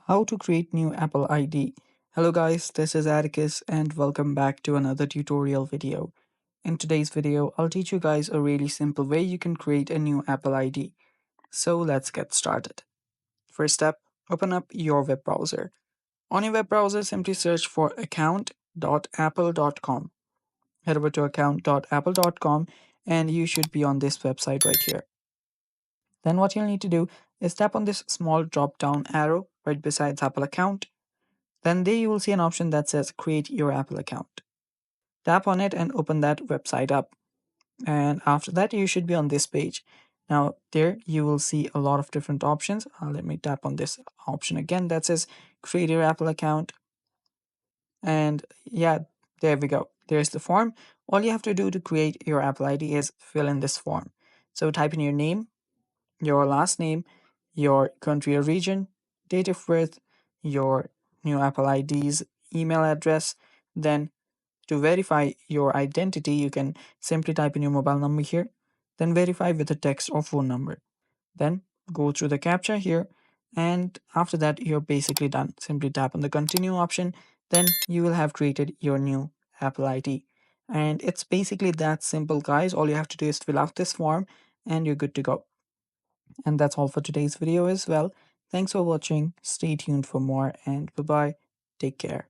How to create new Apple ID. Hello guys, this is Atticus and welcome back to another tutorial video. In today's video, I'll teach you guys a really simple way you can create a new Apple ID. So let's get started. First step, open up your web browser. On your web browser, simply search for account.apple.com. Head over to account.apple.com and you should be on this website right here. Then what you'll need to do is tap on this small drop down arrow right beside Apple account. Then there you will see an option that says create your Apple account. Tap on it and open that website up. And after that, you should be on this page. Now, there you will see a lot of different options. Let me tap on this option again that says create your Apple account. And yeah, there we go. There's the form. All you have to do to create your Apple ID is fill in this form. So type in your name, your last name, your country or region, date of birth, your new Apple ID's email address. Then to verify your identity, you can simply type in your mobile number here, then verify with a text or phone number. Then go through the captcha here, and after that, you're basically done. Simply tap on the continue option, then you will have created your new Apple ID. And it's basically that simple, guys. All you have to do is fill out this form, and you're good to go. And that's all for today's video as well. Thanks for watching. Stay tuned for more and bye bye. Take care.